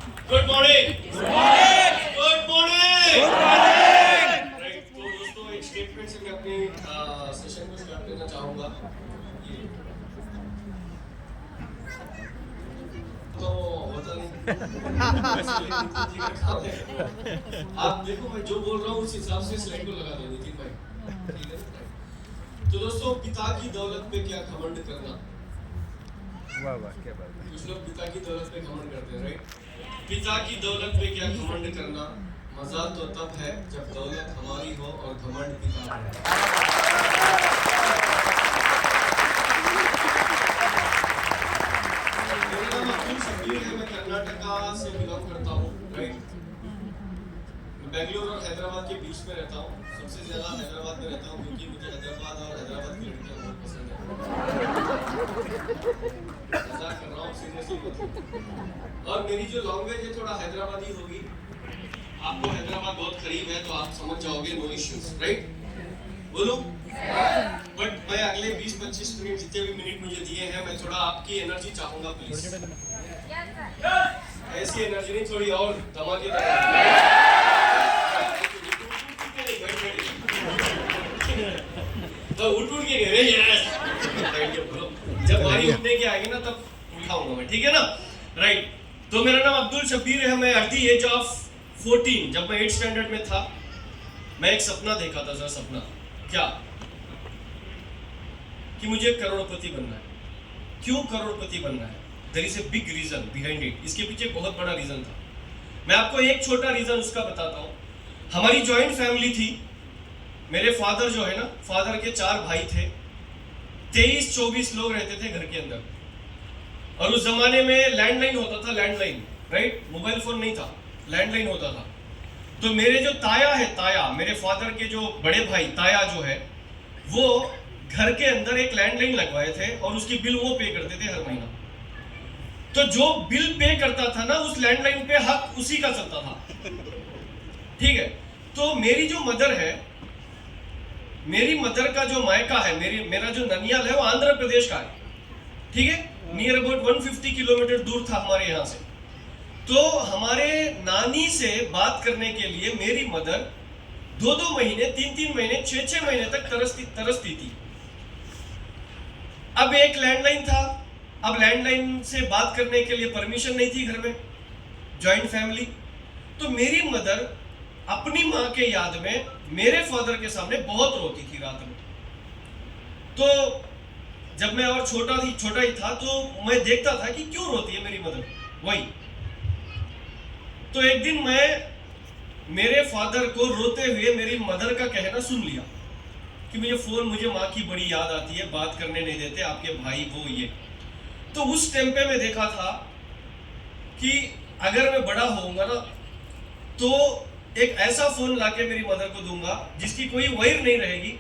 Good morning. Good morning. Right, तो दोस्तों एक स्टेटमेंट से मैं अपनी सेशन को स्टार्ट करना चाहूंगा। तो होता नहीं जी का काम है। आप देखो मैं जो बोल रहा हूँ उस हिसाब से स्लाइड को लगा दो नितिन भाई, ठीक है। तो दोस्तों पिता की दौलत पे क्या घमंड करना। वाह वाह क्या बात है। कुछ लोग पिता की दौलत पे घमंड करते हैं, राइट। पिता की दौलत पे क्या घमंड करना, मजा तो तब है जब दौलत हमारी हो और घमंड पिता का मेरा नाम अब्दुल शबीर है, मैं कर्नाटका से बिलोंग करता हूँ, राइट। मैं बेंगलुरु और हैदराबाद के बीच में रहता हूँ। सबसे ज्यादा हैदराबाद में रहता हूँ क्योंकि मुझे हैदराबाद और हैदराबाद की लड़कियां बहुत पसंद है। मजाक कर रहा हूँ, सीरियसली। और मेरी जो लैंग्वेज है थोड़ा हैदराबादी होगी। आपको हैदराबाद बहुत करीब है तो आप समझ जाओगे, नो इश्यूज, राइट। बोलो। बट मैं अगले 20-25 मिनट जितने भी मिनट मुझे दिए हैं मैं थोड़ा आपकी एनर्जी चाहूंगा प्लीज। ऐसी एनर्जी नहीं, थोड़ी और धमाकेदार। तो उठ के गए यस। जब बारी उठने की आएगी ना तब उठाऊंगा मैं, ठीक है ना, राइट। तो मेरा नाम अब्दुल शबीर है। मैं एट द एज ऑफ 14 जब मैं 8th स्टैंडर्ड में था, मैं एक सपना देखा था। सर सपना क्या कि मुझे करोड़पति बनना है। क्यों करोड़पति बनना है? There is a big reason behind it. इसके पीछे बहुत बड़ा रीजन था। मैं आपको एक छोटा रीजन उसका बताता हूँ। हमारी जॉइंट फैमिली थी। मेरे फादर जो है ना, फादर के 4 भाई थे। 23-24 लोग रहते थे घर के अंदर। और उस जमाने में लैंडलाइन होता था, लैंडलाइन, राइट। मोबाइल फोन नहीं था, लैंडलाइन होता था। तो मेरे जो ताया है, ताया मेरे फादर के जो बड़े भाई ताया जो है, वो घर के अंदर एक लैंडलाइन लगवाए थे और उसकी बिल वो पे करते थे हर महीना। तो जो बिल पे करता था ना, उस लैंडलाइन पे हक उसी का चलता था, ठीक है। तो मेरी जो मदर है, मेरी मदर का जो मायका है, मेरा जो ननियाल है वो आंध्र प्रदेश का है, ठीक है। नियर अबाउट 150 किलोमीटर दूर था हमारे यहाँ से। तो हमारे नानी से बात करने के लिए मेरी मदर 2-2 महीने, 3-3 महीने, 6-6 महीने तक तरसती थी। अब एक लैंडलाइन था। अब लैंडलाइन से बात करने के लिए परमिशन नहीं थी घर में, जॉइंट फैमिली। तो मेरी मदर अपनी माँ के याद में मेरे फादर के सामने बहुत रोती थी रात में। तो जब मैं और छोटा ही था तो मैं देखता था कि क्यों रोती है मेरी मदर, वही। तो एक दिन मैं मेरे फादर को रोते हुए मेरी मदर का कहना सुन लिया कि मुझे माँ की बड़ी याद आती है, बात करने नहीं देते आपके भाई वो ये। तो उस टाइम पे मैं देखा था कि अगर मैं बड़ा होऊंगा ना तो एक ऐसा फोन लाके मेरी मदर को दूंगा जिसकी कोई वायर नहीं रहेगी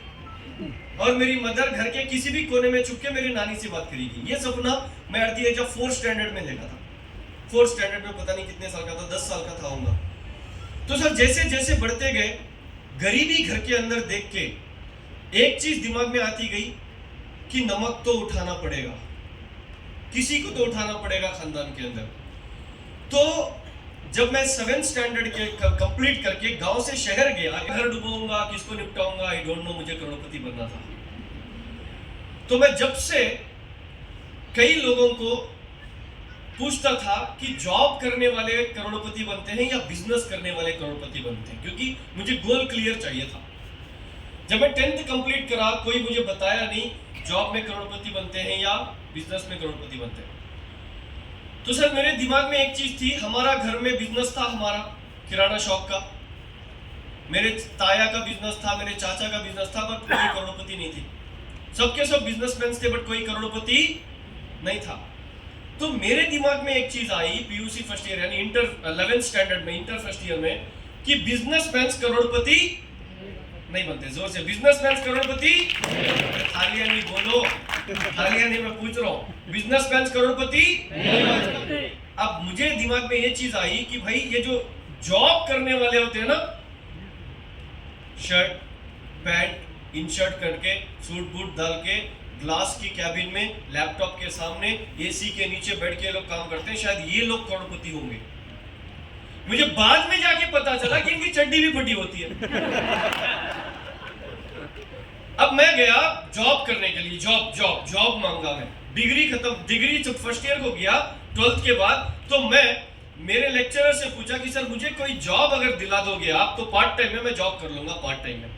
और मेरी मदर घर के किसी भी कोने में छुप के मेरी नानी से बात करेगी। ये सपना मैं at the age of 4th standard में देखा था। 4th स्टैंडर्ड में पता नहीं कितने साल का था, 10 साल का था होगा। तो सर जैसे जैसे बढ़ते गए, गरीबी घर के अंदर देख के एक चीज दिमाग में आती गई कि नमक तो उठाना पड़ेगा, किसी को तो उठाना पड़ेगा खानदान के अंदर। तो जब मैं 7th स्टैंडर्ड के कंप्लीट करके गांव से शहर गया, घर डुबाऊंगा, किसको निपटाऊंगा, आई डोंट नो, मुझे करोड़पति बनना था। तो मैं जब से कई लोगों को पूछता था कि जॉब करने वाले करोड़पति बनते हैं या बिजनेस करने वाले करोड़पति बनते हैं, क्योंकि मुझे गोल क्लियर चाहिए था। जब मैं 10th कंप्लीट करा, कोई मुझे बताया नहीं जॉब में करोड़पति बनते हैं या बिजनेस में करोड़पति बनते हैं। तो सर मेरे दिमाग में एक चीज थी, हमारा घर में बिजनेस था, हमारा किराना शॉप का, मेरे ताया का बिजनेस था, मेरे चाचा का बिजनेस था, बट कोई करोड़पति नहीं थी। सबके सब बिजनेसमैन थे बट कोई करोड़पति नहीं था। तो मेरे दिमाग में एक चीज आई पीयूसी फर्स्ट ईयर यानी इंटर 11th स्टैंडर्ड में, इंटर फर्स्ट ईयर में, कि बिजनेसमैन करोड़पति नहीं बनते। जोर से, बिजनेसमैन करोड़पति, थालियां नहीं बोलो, थालियां नहीं, मैं पूछ रहा हूँ, बिजनेसमैन करोड़पति। अब मुझे दिमाग में ये चीज आई कि भाई ये जो जॉब करने वाले होते हैं ना, शर्ट पैंट इन शर्ट करके सूट बूट डाल के ग्लास की कैबिन में लैपटॉप के सामने एसी के नीचे बैठ के लोग काम करते हैं, शायद ये लोग करोड़पति होंगे। मुझे बाद में जाके पता चला कि इनकी चड्डी भी फटी होती है। अब मैं गया जॉब करने के लिए, जॉब मांगा मैं, डिग्री खत्म, डिग्री जब फर्स्ट ईयर को गया 12th के बाद, तो मैं मेरे लेक्चरर से पूछा कि सर मुझे कोई जॉब अगर दिला दोगे आप तो पार्ट टाइम में मैं जॉब कर लूंगा पार्ट टाइम में।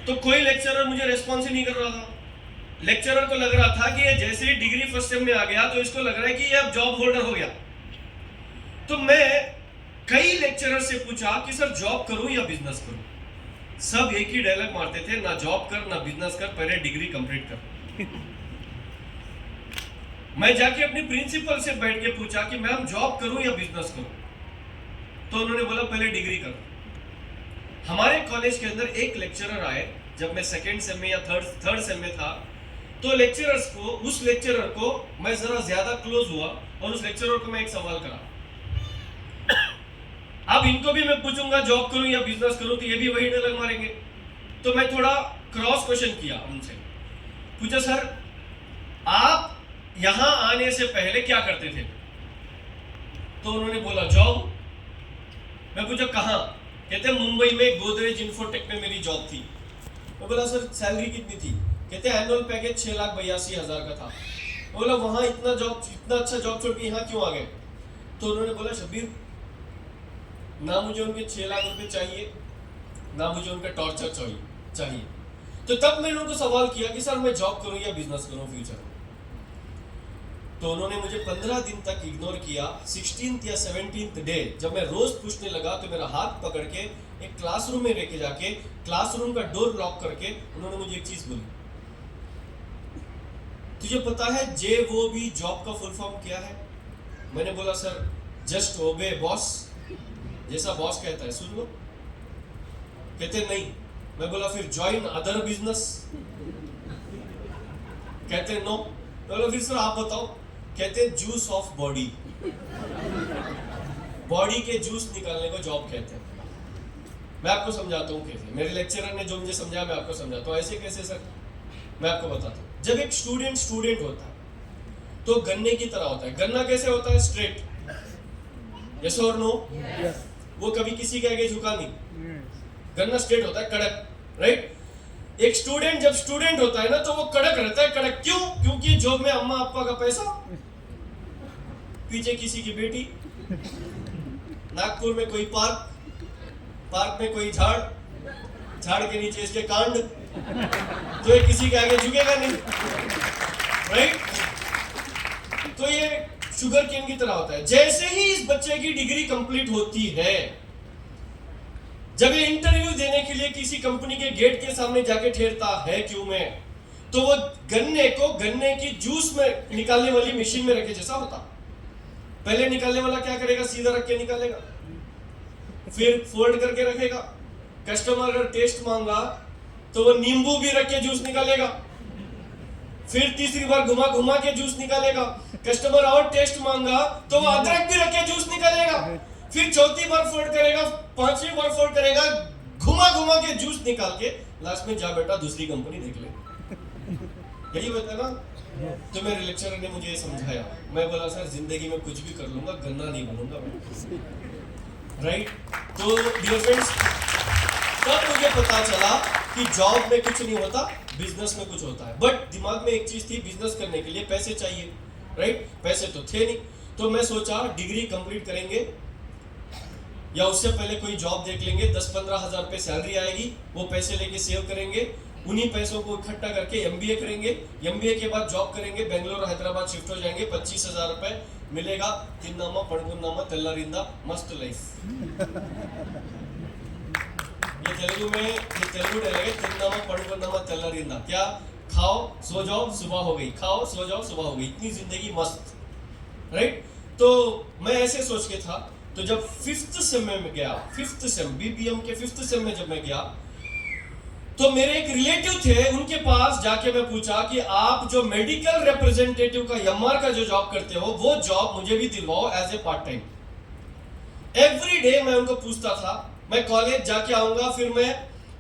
तो कोई लेक्चरर मुझे रेस्पॉन्स ही नहीं कर रहा था। लेक्चरर को लग रहा था कि ये जैसे ही डिग्री फर्स्ट सेम में आ गया तो इसको लग रहा है कि ये अब जॉब होल्डर हो गया। तो मैं कई लेक्चरर से पूछा कि सर जॉब करूं या बिजनेस करूं। सब एक ही डायलॉग मारते थे, ना जॉब कर ना बिजनेस कर, पहले डिग्री कंप्लीट कर। मैं जाके अपनी प्रिंसिपल से बैठ के पूछा कि मैम जॉब करूं या बिजनेस करूं, तो उन्होंने बोला पहले डिग्री करो। हमारे कॉलेज के अंदर एक लेक्चरर आए जब मैं सेकेंड सेम में या थर्ड सेम में था, तो लेक्चरर्स को, उस लेक्चरर को मैं जरा ज्यादा क्लोज हुआ और उस लेक्चरर को मैं एक सवाल करा। अब इनको भी मैं पूछूंगा जॉब करूं या बिजनेस करूं तो ये भी वही डायलॉग मारेंगे। तो मैं थोड़ा क्रॉस क्वेश्चन किया उनसे, पूछा सर आप यहां आने से पहले क्या करते थे? तो उन्होंने बोला जॉब। मैं पूछा कहां? कहते मुंबई में गोदरेज इन्फोटेक में मेरी जॉब थी। मैं बोला सर सैलरी कितनी थी? कहते एनुअल पैकेज 6,82,000 का था। बोला वहां इतना अच्छा जॉब छोड़ के यहाँ क्यों आ गए? तो उन्होंने बोला शब्बीर ना मुझे उनके 6 लाख रुपए चाहिए, ना मुझे उनका टॉर्चर चाहिए। तो तब मैंने उनको सवाल किया कि सर मैं जॉब करूं या बिजनेस करूं फ्यूचर में? तो उन्होंने मुझे 15 दिन तक इग्नोर किया। 16th या 17th डे जब मैं रोज पूछने लगा तो मेरा हाथ पकड़ के एक क्लासरूम में लेके जाके क्लासरूम का डोर लॉक करके उन्होंने मुझे एक चीज बोली, तुझे पता है JOB जॉब का फुल फॉर्म क्या है? मैंने बोला सर जस्ट ओबे बॉस, जैसा बॉस कहता है सुन लो। कहते नहीं। मैं बोला फिर ज्वाइन अदर बिजनेस? कहते नो। मैं बोला फिर सर आप बताओ। कहते जूस ऑफ बॉडी, बॉडी के जूस निकालने को जॉब कहते हैं। मैं आपको समझाता हूँ कैसे, मेरे लेक्चरर ने जो मुझे समझाया मैं आपको समझाता हूँ। ऐसे कैसे सर? मैं आपको बताता हूँ। जब एक स्टूडेंट होता है तो गन्ने की तरह होता है। गन्ना कैसे होता है? स्ट्रेट, यस और नो? वो कभी किसी के आगे झुका नहीं। गन्ना स्ट्रेट होता है, कड़क, राइट? एक स्टूडेंट जब स्टूडेंट होता है ना तो वो कड़क रहता है। कड़क क्यों? क्योंकि जॉब में अम्मा अप्पा का पैसा, पीछे किसी की बेटी, नागपुर में कोई पार्क में कोई झाड़ के नीचे इसके कांड, तो ये किसी के आगे झुकेगा नहीं, राइट? तो ये शुगर केन की तरह होता है। जैसे ही इस बच्चे की डिग्री कंप्लीट होती है, जब ये इंटरव्यू देने के लिए किसी कंपनी के गेट के सामने जाके ठहरता है क्यों में, तो वो गन्ने की जूस में निकालने वाली मशीन में रखे जैसा होता। पहले निकालने वाला क्या करेगा? सीधा रख के निकालेगा, फिर फोल्ड करके रखेगा। कस्टमर अगर टेस्ट मांगा तो वो नींबू भी रख के जूस निकालेगा, फिर तीसरी बार घुमा के जूस निकालेगा। कस्टमर और टेस्ट मांगा तो वो अदरक भी रख के जूस निकालेगा, फिर चौथी बार फोल्ड करेगा, पांचवी बार फोल्ड करेगा, घुमा के जूस निकाल के लास्ट में जा बेटा दूसरी कंपनी देख ले। यही बता ना। तो मेरे लेक्चरर ने मुझे ये समझाया। मैं बोला सर जिंदगी में कुछ भी कर लूंगा, गन्ना नहीं बनूंगा मैं, राइट? तो डियर फ्रेंड्स, तब मुझे पता चला कि जॉब में कुछ नहीं होता, बिजनेस में कुछ होता है। बट दिमाग में एक चीज थी, बिजनेस करने के लिए पैसे चाहिए, राइट? पैसे तो थे नहीं। तो मैं सोचा डिग्री कंप्लीट करेंगे या उससे पहले कोई जॉब देख लेंगे, 10-15 हजार रुपए सैलरी आएगी, वो पैसे लेके सेव करेंगे, उन्हीं पैसों को इकट्ठा करके MBA करेंगे, MBA के बाद जॉब करेंगे, बेंगलोर हैदराबाद शिफ्ट हो जाएंगे, 25,000 रुपए मिलेगा, तिन्नामा पड़गुन्नामा तेल्लारिंदा, मस्त लाइफ। ये तेलुगु डायलॉग है, तिन्नामा पड़गुन्नामा तेल्लारिंदा, क्या? खाओ सो जाओ सुबह हो गई, खाओ सो जाओ सुबह हो गई, इतनी जिंदगी मस्त, राइट? तो मैं ऐसे सोच के था। तो जब 5th सेम में गया, 5th सेम BBM के 5th सेम में जब मैं गया तो मेरे एक रिलेटिव थे, उनके पास जाके मैं पूछा कि आप जो मेडिकल रिप्रेजेंटेटिव का MR का जो जॉब करते हो वो जॉब मुझे भी दिलवाओ as a part time. Every day मैं उनको पूछता था, मैं कॉलेज जाके आऊंगा फिर मैं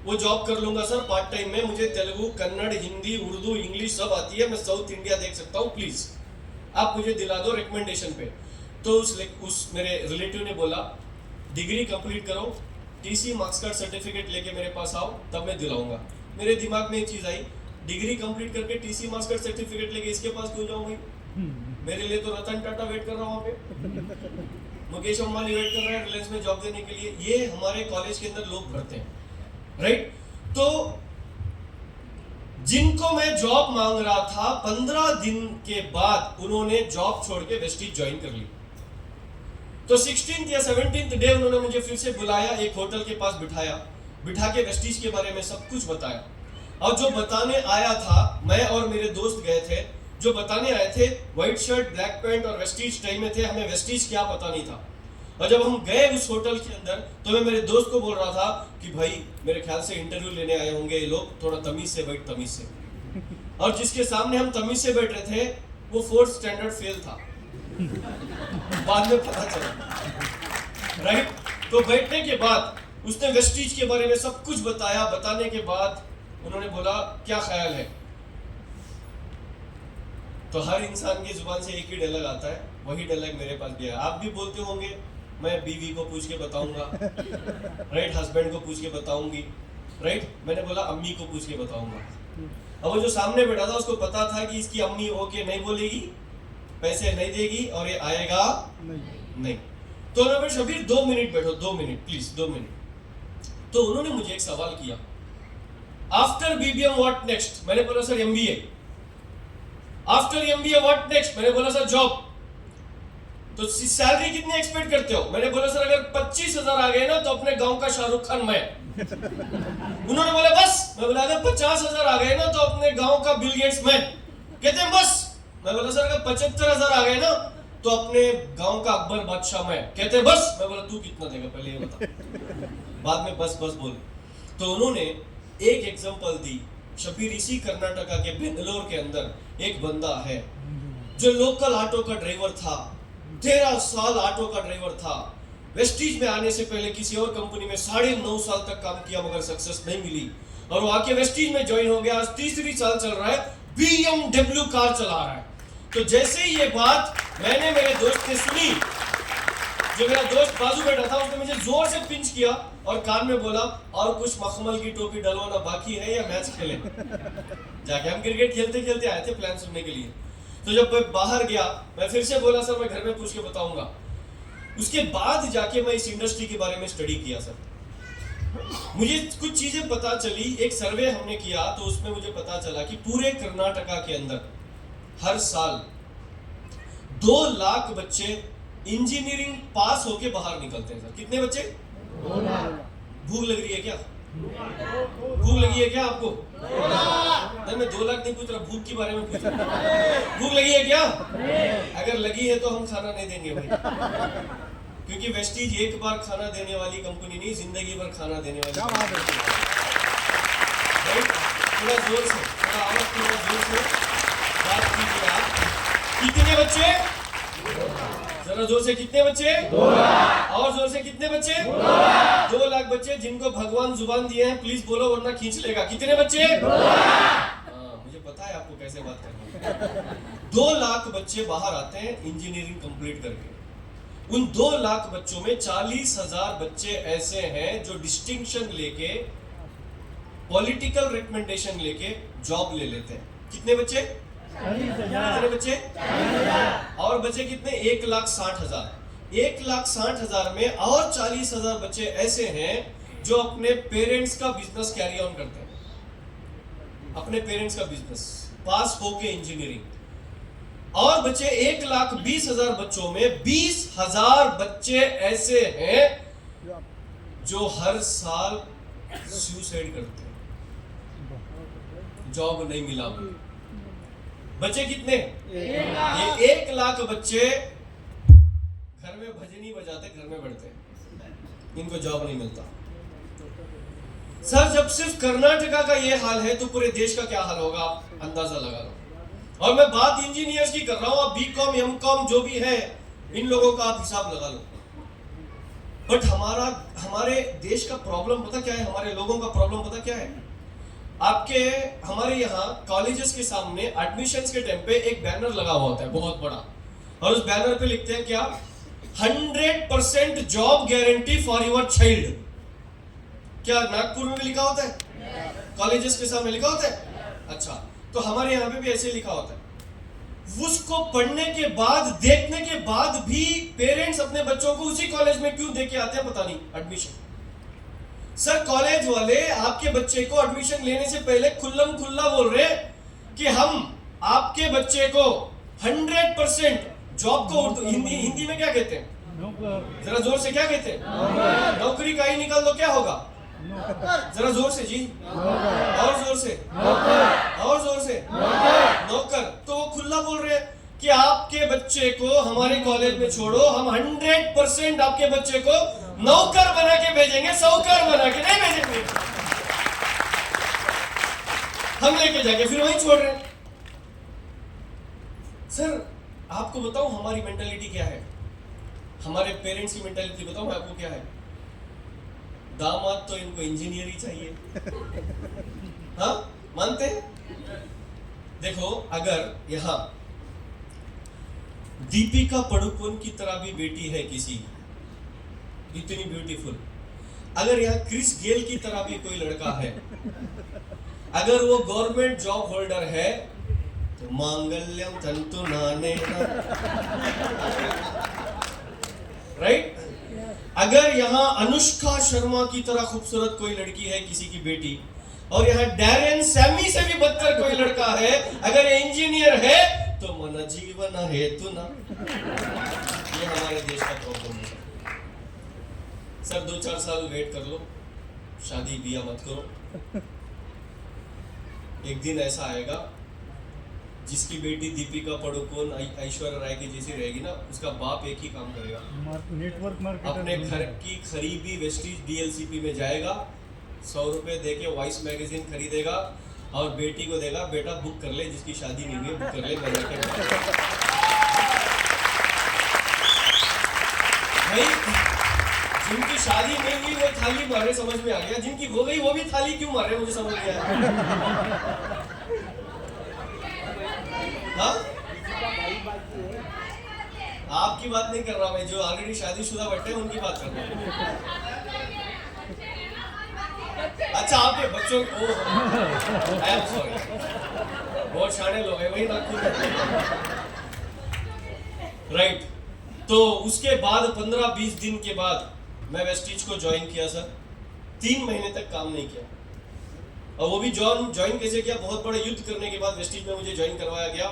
वो जॉब कर लूंगा सर पार्ट टाइम में, मुझे तेलुगु, कन्नड़, हिंदी, उर्दू, इंग्लिश सब आती है, मैं साउथ इंडिया देख सकता हूँ, प्लीज आप मुझे दिला दो रिकमेंडेशन पे। तो उस मेरे रिलेटिव ने बोला डिग्री कंप्लीट करो, टीसी मार्क्स कार्ड सर्टिफिकेट लेके मेरे पास आओ, तब मैं दिलाऊंगा। मेरे दिमाग में एक चीज आई, डिग्री कंप्लीट करके टीसी मार्क्स कार्ड सर्टिफिकेट लेके इसके पास क्यों जाऊं भाई? मेरे लिए तो रतन टाटा वेट कर रहा हूं वहां पे, मुकेश अंबानी वेट कर रहा है रिलायंस में जॉब देने के लिए। ये हमारे कॉलेज के अंदर लोग भरते हैं, राइट? तो जिनको मैं जॉब मांग रहा था, 15 दिन के बाद उन्होंने जॉब छोड़ के वेस्टीज ज्वाइन कर ली। तो 16th या 17th डे उन्होंने मुझे फिर से बुलाया, एक होटल के पास बिठा के वेस्टीज के बारे में सब कुछ बताया। और जो बताने आया था, मैं और मेरे दोस्त गए थे, जो बताने आए थे व्हाइट शर्ट ब्लैक पैंट और वेस्टीज टाई में थे, हमें वेस्टीज क्या पता नहीं था। और जब हम गए उस होटल के अंदर तो मैं मेरे दोस्त को बोल रहा था कि भाई मेरे ख्याल से इंटरव्यू लेने आए होंगे ये लोग, थोड़ा तमीज से बैठ, तमीज से। और जिसके सामने हम तमीज से बैठ रहे थे वो 4th स्टैंडर्ड फेल था, बाद में पता चला, राइट? तो बैठने के बाद उसने वेस्टीज के बारे में सब कुछ बताया। बताने के बाद उन्होंने बोला क्या ख्याल है? तो हर इंसान की जुबान से एक ही डायलॉग आता है, वही डायलॉग मेरे पास भी है। आप भी बोलते होंगे, मैं बीवी को पूछ के बताऊंगा, राइट? हस्बैंड को पूछ के बताऊंगी, राइट? मैंने बोला अम्मी को पूछ के बताऊंगा। अब वो जो सामने बैठा था उसको पता था कि इसकी अम्मी ओके नहीं बोलेगी, पैसे नहीं देगी और ये आएगा नहीं। तो उन्होंने शबीर 2 मिनट बैठो, 2 मिनट प्लीज, 2 मिनट। तो उन्होंने मुझे एक सवाल किया, आफ्टर बीबीएम व्हाट नेक्स्ट? मैंने बोला sir MBA. After MBA what next? मैंने बोला सर जॉब। तो सैलरी कितनी एक्सपेक्ट करते हो? मैंने बोला सर अगर 25,000 आ गए ना तो अपने गांव का शाहरुख खान मैं। उन्होंने बोला बस? मैं बोला अगर 50,000 आ गए ना तो अपने गांव का बिल गेट्स मैं। कहते हैं बस? मैं बोला सर अगर 75,000 आ गए ना तो अपने गांव का अकबर बादशाह मैं। कहते हैं बस? मैं बोला तू कितना देगा पहले ये बता, बाद में बस बस बोले। तो उन्होंने एक एग्जांपल दी, शबीर इसी कर्नाटका के बेंगलोर के अंदर एक बंदा है जो लोकल ऑटो का ड्राइवर था, 13 साल ऑटो का ड्राइवर था। वेस्टीज में आने से पहले किसी और कंपनी में 9.5 साल तक काम किया मगर सक्सेस नहीं मिली, और वो आके वेस्टीज में ज्वाइन हो गया। आज 3री साल चल रहा है, BMW कार चला रहा है। तो जैसे ही ये बात मैंने मेरे दोस्त ने सुनी, जो मेरा दोस्त बाजू बैठा था उसने मुझे जोर से पिंच किया और कान में बोला और कुछ मखमल की टोपी डलवाना बाकी है या मैच खेलें? जाके हम क्रिकेट खेलते खेलते आए थे प्लान सुनने के लिए। तो जब मैं बाहर गया, मैं फिर से बोला सर मैं घर में पूछ के बताऊंगा। उसके बाद जाके मैं इस इंडस्ट्री के बारे में स्टडी किया सर। मुझे कुछ चीजें पता चली, एक सर्वे हमने किया तो उसमें मुझे पता चला कि पूरे कर्नाटका के अंदर हर साल 2 लाख बच्चे इंजीनियरिंग पास होके बाहर निकलते हैं सर। कितने बच्चे? 2 लाख। भूख लग रही है क्या? भूख लगी है क्या आपको? नहीं, मैं 2 लाख नहीं पूछ रहा, भूख के बारे में पूछ रहा। भूख लगी है क्या? अगर लगी है तो हम खाना नहीं देंगे भाई, क्योंकि वेस्टीज एक बार खाना देने वाली कंपनी नहीं, जिंदगी भर खाना देने वाली। थोड़ा जोर से, थोड़ा आवाज, थोड़ा जोर से बात कीजिए आप। कितने बच्चे? जरा जोर से, कितने बच्चे? 2 लाख। और जोर से, कितने बच्चे? 2 लाख बच्चे जिनको भगवान जुबान दिए हैं, प्लीज बोलो वरना खींच लेगा। कितने बच्चे? 2 लाख। मुझे पता है आपको कैसे बात करनी है। 2 लाख बच्चे बाहर आते हैं इंजीनियरिंग कंप्लीट करके। उन 2 लाख बच्चों में 40,000 बच्चे ऐसे हैं जो डिस्टिंक्शन लेके, पॉलिटिकल रिकमेंडेशन लेके जॉब ले लेते हैं। कितने बच्चे? 40,000। बच्चे? 40,000। और बच्चे कितने? 1,60,000। 1,60,000 में और 40,000 बच्चे ऐसे हैं जो अपने पेरेंट्स का बिजनेस कैरी ऑन करते हैं, अपने पेरेंट्स का बिजनेस, पास होके इंजीनियरिंग। और बच्चे 1,20,000 बच्चों में 20,000 बच्चे ऐसे हैं जो हर साल सुसाइड करते हैं, जॉब नहीं मिला। बच्चे कितने? 1 लाख बच्चे घर में भजनी बजाते, घर में बैठते, इनको जॉब नहीं मिलता। सर जब सिर्फ कर्नाटका का ये हाल है तो पूरे देश का क्या हाल होगा आप अंदाजा लगा लो। और मैं बात इंजीनियर्स की कर रहा हूं, आप बीकॉम एमकॉम जो भी है इन लोगों का आप हिसाब लगा लो। बट हमारे देश का प्रॉब्लम पता क्या है? हमारे लोगों का प्रॉब्लम पता क्या है? हमारे यहाँ कॉलेजेस के सामने एडमिशंस के टाइम पे एक बैनर लगा हुआ होता है बहुत बड़ा, और उस बैनर पे लिखते हैं क्या? 100% job guarantee for your child. क्या नागपुर में भी लिखा होता है? कॉलेजेस के सामने लिखा होता है? अच्छा, तो हमारे यहाँ पे भी ऐसे लिखा होता है। उसको पढ़ने के बाद, देखने के बाद भी पेरेंट्स अपने बच्चों को उसी कॉलेज में क्यों देके आते हैं पता नहीं एडमिशन। सर कॉलेज वाले आपके बच्चे को एडमिशन लेने से पहले खुल्लम खुल्ला बोल रहे कि हम आपके बच्चे को 100% जॉब को हिंदी में क्या कहते हैं? जरा जोर से क्या कहते हैं? नौकरी का ही निकाल दो, क्या होगा? जरा जोर से जी, और जोर से, और जोर से, नौकर। तो वो खुला बोल रहे हैं कि आपके बच्चे को हमारे कॉलेज में छोड़ो, हम 100% आपके बच्चे को नौकर बना के भेजेंगे, साहूकार बना के नहीं भेजेंगे। हम लेके जाके फिर वहीं छोड़ रहे हैं। सर आपको बताऊं हमारी मेंटालिटी क्या है, हमारे पेरेंट्स की मेंटालिटी बताऊं मैं आपको क्या है? दामाद तो इनको इंजीनियर ही चाहिए। हाँ मानते हैं? देखो अगर यहाँ दीपिका पादुकोण की तरह भी बेटी है किसी, इतनी ब्यूटीफुल, अगर यहाँ क्रिस गेल की तरह भी कोई लड़का है, अगर वो गवर्नमेंट जॉब होल्डर है, तो मांगल्यम तंतु नानेन, राइट? अगर यहाँ अनुष्का शर्मा की तरह खूबसूरत कोई लड़की है किसी की बेटी, और यहाँ डैरेन सैमी से भी बदतर कोई लड़का है, अगर ये इंजीनियर है, तो मन जीवन हेतु ना। ये हमारे देश का प्रॉब्लम है। सर 2-4 साल वेट कर लो, शादी बिया मत करो। एक दिन ऐसा आएगा जिसकी बेटी दीपिका पादुकोण ऐश्वर्या राय की जैसी रहेगी ना, उसका बाप एक ही काम करेगा, नेटवर्क मार्केटर, अपने घर की खरीदी वेस्टीज डीएलसीपी में जाएगा, 100 रुपए देके वॉइस मैगजीन खरीदेगा और बेटी को देगा, बेटा बुक कर ले, जिसकी शादी नहीं हुई है बुक कर ले, मैं जाके भाई जिनकी शादी नहीं हुई वो थाली मारे, समझ में आ गया, जिनकी हो गई वो भी थाली क्यों मारे, मुझे समझ में आया। हाँ? आपकी बात नहीं कर रहा मैं, जो ऑलरेडी शादीशुदा बैठे हैं उनकी बात कर रहा हूँ। अच्छा आपके बच्चों को, आई एम सॉरी, बहुत शाणे लोग हैं वही नागपुर में, राइट? तो उसके बाद 15-20 दिन के बाद मैं वेस्टीज को ज्वाइन किया सर। 3 महीने तक काम नहीं किया, और वो भी ज्वाइन कैसे किया? बहुत बड़ा युद्ध करने के बाद वेस्टीज में मुझे ज्वाइन करवाया गया,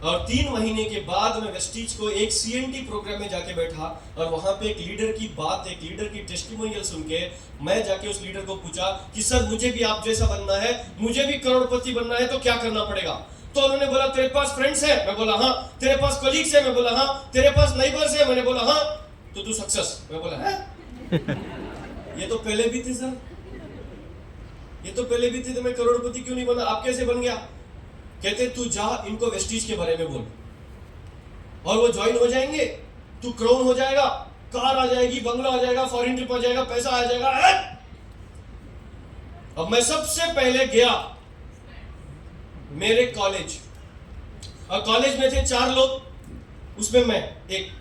और 3 महीने के बाद मैं वेस्टीज को एक सीएनटी प्रोग्राम में जाके बैठा, और वहां पे एक लीडर की बात, एक लीडर की टेस्टिमोनियल सुन के मैं जाके उस लीडर को पूछा कि सर मुझे भी आप जैसा बनना है, मुझे भी करोड़पति बनना है, तो क्या करना पड़ेगा? तो उन्होंने बोला तेरे पास फ्रेंड्स है, मैं बोला हाँ। तेरे पास कलीग्स है, मैं बोला हाँ। तेरे पास नेबर्स है, मैंने बोला हाँ। तो तू सक्सेस, मैं बोला है। ये तो पहले भी थे सर, ये तो पहले भी थे, तो मैं करोड़पति क्यों नहीं बना? आप कैसे बन गया? कहते तू जा इनको वेस्टीज के बारे में बोल, और वो ज्वाइन हो जाएंगे, तू क्राउन हो जाएगा, कार आ जाएगी, बंगला आ जाएगा, फॉरेन ट्रिप आ जाएगा, पैसा आ जाएगा। अब मैं सबसे पहले गया मेरे कॉलेज, और कॉलेज में थे 4 लोग, उसमें मैं एक,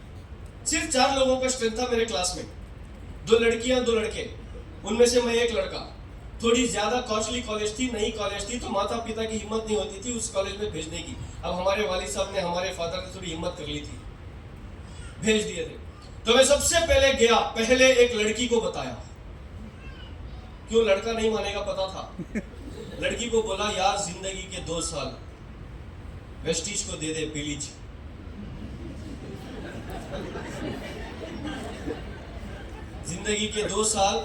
सिर्फ 4 लोगों का स्ट्रेंथ था मेरे क्लास में, 2 लड़कियां 2 लड़के, उनमें से मैं एक लड़का। थोड़ी ज्यादा कॉस्टली कॉलेज थी, नई कॉलेज थी, तो माता पिता की हिम्मत नहीं होती थी उस कॉलेज में भेजने की। अब हमारे वालिद साहब ने, हमारे फादर ने थोड़ी हिम्मत कर ली थी, भेज दिए थे। तो मैं सबसे पहले गया, पहले एक लड़की को बताया, क्यों लड़का नहीं मानेगा पता था। लड़की को बोला यार जिंदगी के 2 साल वेस्टीज को दे दे प्लीज। जिंदगी के 2 साल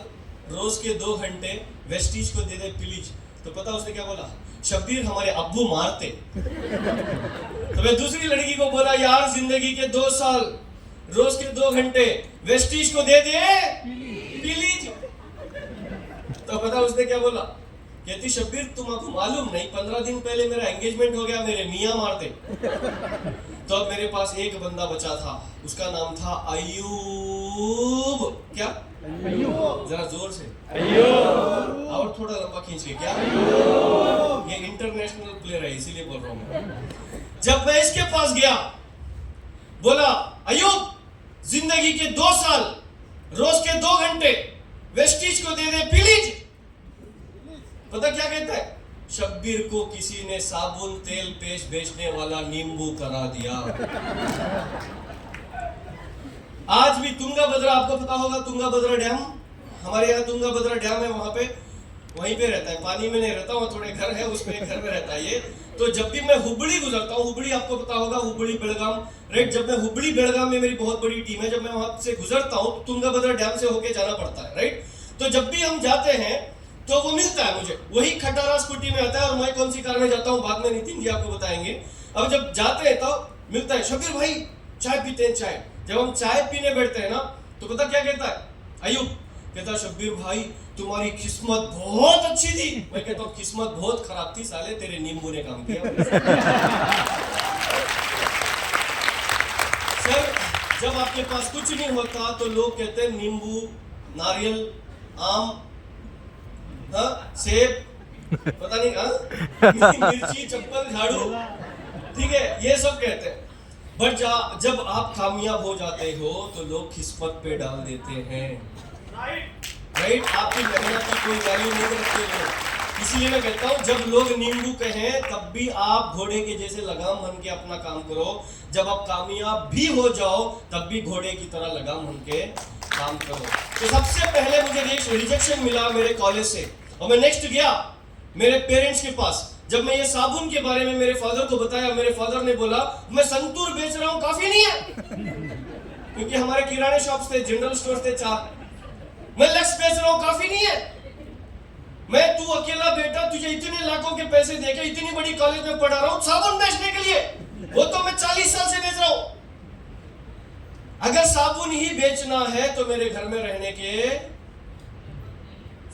रोज के 2 घंटे वेस्टीज को दे दे प्लीज। तो पता उसने क्या बोला? शब्बीर हमारे अब्बू मारते। तो मैं दूसरी लड़की को बोला यार जिंदगी के 2 साल रोज के 2 घंटे वेस्टीज को दे दे प्लीज। तो पता उसने क्या बोला? कहती शब्बीर तुमको मालूम नहीं 15 दिन पहले मेरा एंगेजमेंट हो गया, मेरे मियां मारते। तो अब मेरे पास एक बंदा बचा था, उसका नाम था अयूब। क्या अयूब? जरा जोर से अयूब, और थोड़ा लंबा खींच के। क्या अयूब? ये इंटरनेशनल प्लेयर है इसीलिए बोल रहा हूँ मैं। जब मैं इसके पास गया, बोला अयूब जिंदगी के 2 साल रोज के 2 घंटे वेस्टीज को दे दे प्लीज। पता क्या कहता है? शब्बीर को किसी ने साबुन तेल पेस्ट बेचने वाला नींबू करा दिया। आज भी तुंगाभद्रा, आपको पता होगा तुंगाभद्रा डैम, हमारे यहाँ तुंगाभद्रा डैम है, वहां पे वहीं पे रहता है, पानी में नहीं रहता, वहां थोड़े घर है, उसमें एक घर में रहता है ये। तो जब भी मैं हुबली गुजरता हूँ, हुबली आपको पता होगा, हुबली बेलगाम, राइट, जब मैं हुबली बेलगाम में मेरी बहुत बड़ी टीम है, जब मैं वहां से गुजरता हूँ तो तुंगाभद्रा डैम से होके जाना पड़ता है, राइट। तो जब भी हम जाते हैं तो वो मिलता है मुझे, वही खटारा स्कूटी में आता है, और मैं कौन सी कार में जाता हूँ बाद में नितिन जी आपको बताएंगे। अब जब जाते हैं तो मिलता है, शब्बीर भाई चाय पीते हैं चाय। जब हम चाय पीने बैठते हैं ना तो पता क्या कहता है अयूब? कहता है शब्बीर भाई तुम्हारी किस्मत बहुत अच्छी थी। मैं कहता हूँ किस्मत बहुत खराब थी साले, तेरे नींबू ने काम किया। सर जब आपके पास कुछ नहीं होता तो लोग कहते हैं नींबू, नारियल, आम, सेब, पता नहीं मिर्ची, चप्पल, झाड़ू, ठीक है, ये सब कहते हैं। बट जब आप कामयाब हो जाते हो तो लोग किस्मत पे डाल देते हैं, राइट। आपकी मेहनत की कोई वैल्यू नहीं रखते लोग। इसीलिए मैं कहता हूँ जब लोग नींबू कहें तब भी आप घोड़े के जैसे लगाम बन के अपना काम करो। जब आप कामयाब भी हो जाओ तब भी घोड़े की तरह लगाम बन के काम करो। तो सबसे पहले मुझे रिजेक्शन मिला मेरे कॉलेज से, और मैं नेक्स्ट गया मेरे पेरेंट्स के पास। जब मैं ये साबुन के बारे में मेरे फादर को बताया, मेरे फादर ने बोला मैं संतूर बेच रहा हूँ, काफी नहीं है, क्योंकि हमारे किराने शॉप्स थे, जनरल स्टोर थे 4। मैं लक्स बेच रहा हूँ, काफी नहीं है। मैं तू अकेला बेटा, तुझे इतने लाखों के पैसे देके इतनी बड़ी कॉलेज में पढ़ा रहा हूँ साबुन बेचने के लिए, वो तो मैं 40 साल से बेच रहा हूँ। अगर साबुन ही बेचना है तो मेरे घर में रहने के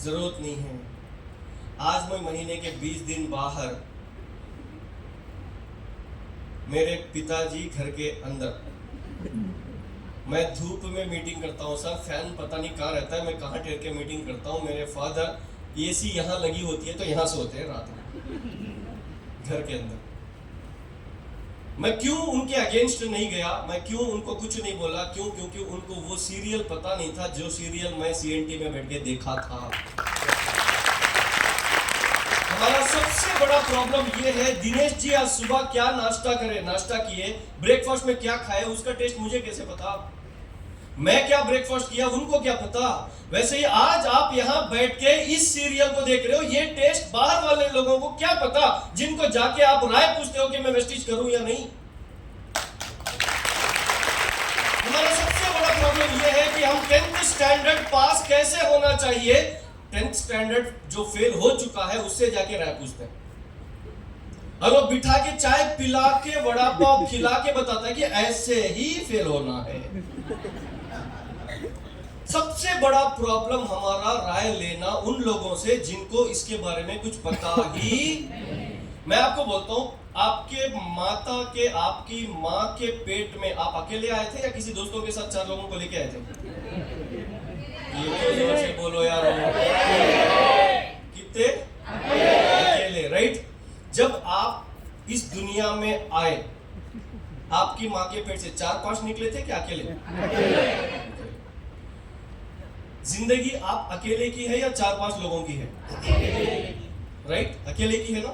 जरूरत नहीं है। आज मैं महीने के 20 दिन बाहर, मेरे पिताजी घर के अंदर, मैं धूप में मीटिंग करता हूँ सर, फैन पता नहीं कहाँ रहता है, मैं कहाँ टेक के मीटिंग करता हूँ। मेरे फादर एसी यहाँ लगी होती है तो यहाँ सोते हैं रात में घर के अंदर। मैं क्यों उनके अगेंस्ट नहीं गया, मैं क्यों उनको कुछ नहीं बोला? क्यों? क्योंकि उनको वो सीरियल पता नहीं था जो सीरियल मैं सीएनटी में बैठ के देखा था। हमारा सबसे बड़ा प्रॉब्लम ये है, दिनेश जी आज सुबह क्या नाश्ता करे, नाश्ता किए, ब्रेकफास्ट में क्या खाए, उसका टेस्ट मुझे कैसे पता? मैं क्या ब्रेकफास्ट किया उनको क्या पता? वैसे ही आज आप यहाँ बैठ के इस सीरियल को देख रहे हो, ये टेस्ट बाहर वाले लोगों को क्या पता, जिनको जाके आप राय पूछते हो कि मैं वेस्टीज करूं या नहीं। हमारा सबसे बड़ा प्रॉब्लम ये है कि हम 10th स्टैंडर्ड पास कैसे होना चाहिए, 10th स्टैंडर्ड जो फेल हो चुका है उससे जाके राय पूछते हैं, और वो बिठा के चाय पिला के वड़ा पाव खिला के बताता है कि ऐसे ही फेल होना है। सबसे बड़ा प्रॉब्लम हमारा राय लेना उन लोगों से जिनको इसके बारे में कुछ पता ही। मैं आपको बोलता हूं, आपके माता के, आपकी माँ के पेट में आप अकेले आए थे या किसी दोस्तों के साथ 4 लोगों को लेके आए थे? ये तो जोर से बोलो यार, कितने? अकेले, राइट। जब आप इस दुनिया में आए, आपकी माँ के पेट से 4-5 निकले थे क्या अकेले? जिंदगी आप अकेले की है या 4-5 लोगों की है? राइट, अकेले की है ना।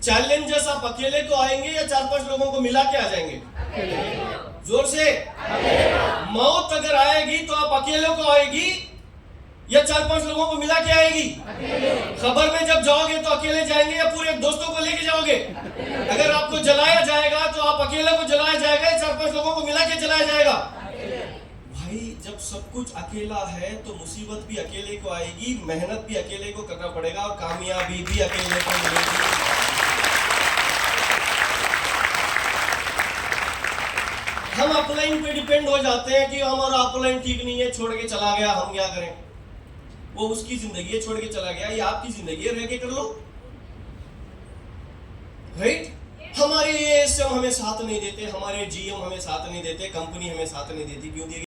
चैलेंजेस आप अकेले को आएंगे या 4-5 लोगों को मिला के आ जाएंगे? जोर से। मौत अगर आएगी तो आप अकेले को आएगी या 4-5 लोगों को मिला के आएगी? खबर में जब जाओगे तो अकेले जाएंगे या पूरे दोस्तों को लेके जाओगे? अगर आपको जलाया जाएगा तो आप अकेले को जलाया जाएगा या 4-5 लोगों को मिला के जलाया जाएगा? भाई जब सब कुछ अकेला है तो मुसीबत भी अकेले को आएगी, मेहनत भी अकेले को करना पड़ेगा और कामयाबी भी अकेले को मिलेगी। हम अपलाइन पे डिपेंड हो जाते हैं कि हमारा अपलाइन ठीक नहीं है, छोड़ के चला गया, हम क्या करें? वो उसकी जिंदगी है, छोड़ के चला गया, ये आपकी जिंदगी है, रह के कर लो, राइट। हमारे एएसएम हमें साथ नहीं देते, हमारे जीएम हमें साथ नहीं देते, कंपनी हमें साथ नहीं देती, क्यों?